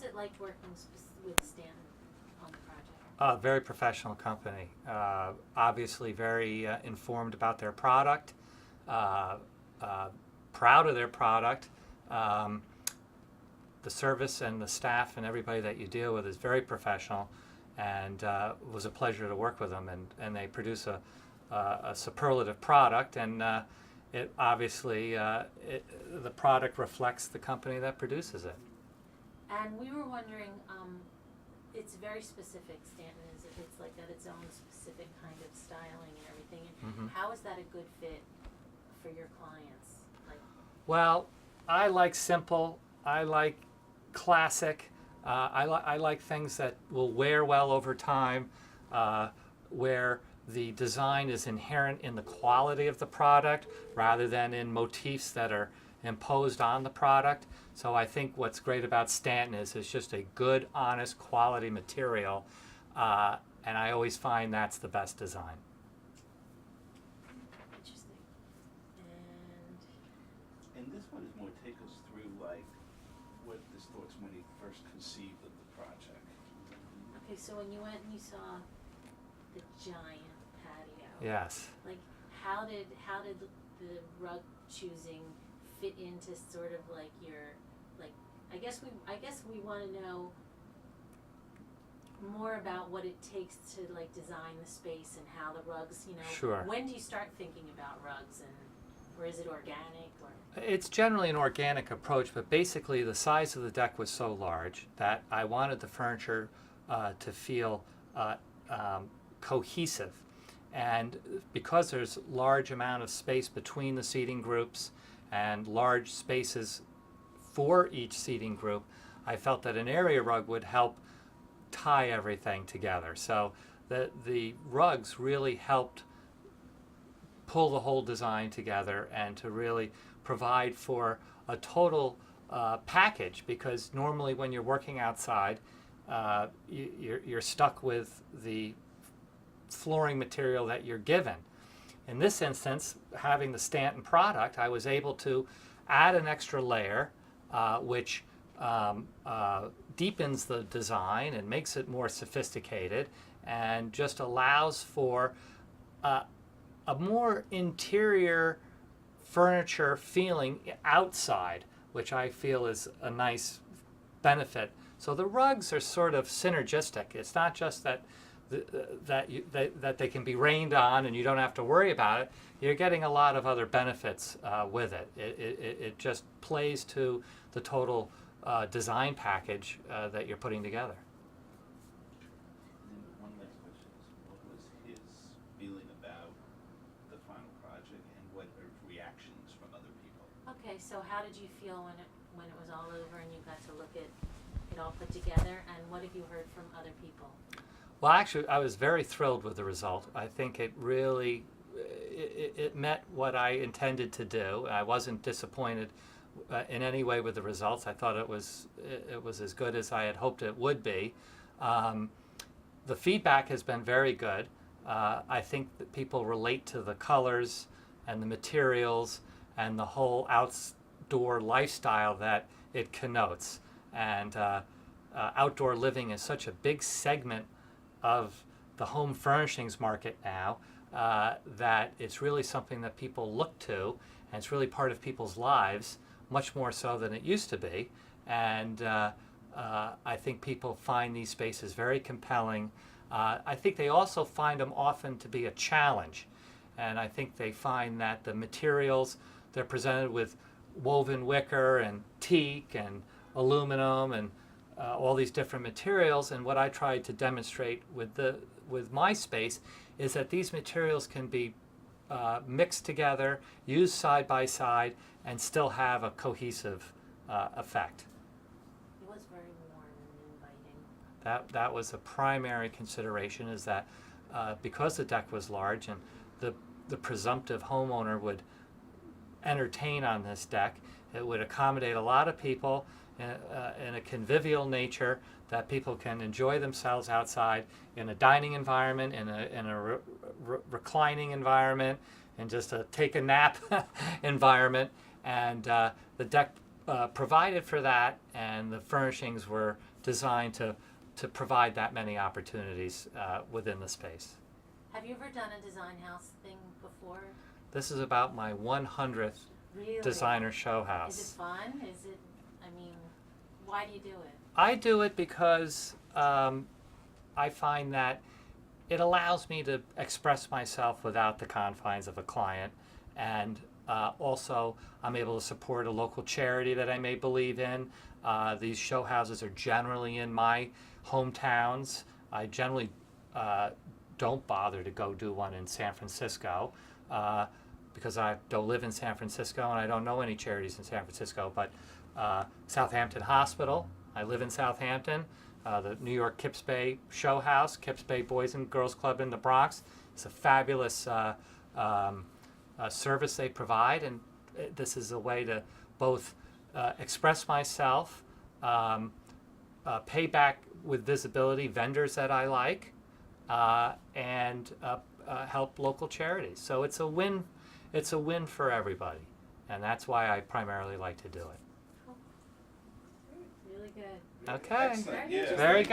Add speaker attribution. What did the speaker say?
Speaker 1: it like working with Stanton on the project?
Speaker 2: Very professional company. Obviously very informed about their product, proud of their product. The service and the staff and everybody that you deal with is very professional, and it was a pleasure to work with them. And they produce a superlative product, and it obviously the product reflects the company that produces it.
Speaker 1: And we were wondering, it's very specific, Stanton is. It's like got its own specific kind of styling and everything. And how is that a good fit for your clients?
Speaker 2: Well, I like simple. I like classic. I like things that will wear well over time, where the design is inherent in the quality of the product rather than in motifs that are imposed on the product. So I think what's great about Stanton is it's just a good, honest, quality material, and I always find that's the best design.
Speaker 1: Interesting.
Speaker 3: And this one is more take us through like what his thoughts when he first conceived of the project.
Speaker 1: Okay, so when you went and you saw the giant patio,
Speaker 2: Yes.
Speaker 1: like how did the rug choosing fit into sort of like your, like, I guess we want to know more about what it takes to like design the space and how the rugs, you know.
Speaker 2: Sure.
Speaker 1: When do you start thinking about rugs, and or is it organic or?
Speaker 2: It's generally an organic approach, but basically the size of the deck was so large that I wanted the furniture to feel cohesive. And because there's large amount of space between the seating groups and large spaces for each seating group, I felt that an area rug would help tie everything together. So the rugs really helped pull the whole design together and to really provide for a total package, because normally when you're working outside, you're stuck with the flooring material that you're given. In this instance, having the Stanton product, I was able to add an extra layer, which deepens the design and makes it more sophisticated, and just allows for a more interior furniture feeling outside, which I feel is a nice benefit. So the rugs are sort of synergistic. It's not just that that they can be rained on and you don't have to worry about it. You're getting a lot of other benefits with it. It just plays to the total design package that you're putting together.
Speaker 3: And then one last question is, what was his feeling about the final project, and what are reactions from other people?
Speaker 1: Okay, so how did you feel when it was all over and you got to look at it all put together, and what have you heard from other people?
Speaker 2: Well, actually, I was very thrilled with the result. I think it really, it met what I intended to do. I wasn't disappointed in any way with the results. I thought it was as good as I had hoped it would be. The feedback has been very good. I think that people relate to the colors and the materials and the whole outdoor lifestyle that it connotes. And outdoor living is such a big segment of the home furnishings market now, that it's really something that people look to, and it's really part of people's lives, much more so than it used to be. And I think people find these spaces very compelling. I think they also find them often to be a challenge, and I think they find that the materials, they're presented with woven wicker and teak and aluminum and all these different materials, and what I tried to demonstrate with my space is that these materials can be mixed together, used side by side, and still have a cohesive effect.
Speaker 1: It was very warm and inviting.
Speaker 2: That was a primary consideration, is that because the deck was large and the presumptive homeowner would entertain on this deck, it would accommodate a lot of people in a convivial nature, that people can enjoy themselves outside in a dining environment, in a reclining environment, and just a take a nap environment. And the deck provided for that, and the furnishings were designed to provide that many opportunities within the space.
Speaker 1: Have you ever done a design house thing before?
Speaker 2: This is about my 100th
Speaker 1: Really?
Speaker 2: designer show house.
Speaker 1: Is it fun? Is it, I mean, why do you do it?
Speaker 2: I do it because I find that it allows me to express myself without the confines of a client, and also I'm able to support a local charity that I may believe in. These show houses are generally in my hometowns. I generally don't bother to go do one in San Francisco because I don't live in San Francisco and I don't know any charities in San Francisco, but Southampton Hospital, I live in Southampton. The New York Kips Bay Show House, Kips Bay Boys and Girls Club in the Bronx. It's a fabulous service they provide, and this is a way to both express myself, pay back with visibility vendors that I like, and help local charities. So it's a win. It's a win for everybody, and that's why I primarily like to do it.
Speaker 1: Really good.
Speaker 2: Okay.
Speaker 3: Excellent, yeah.
Speaker 2: Very good.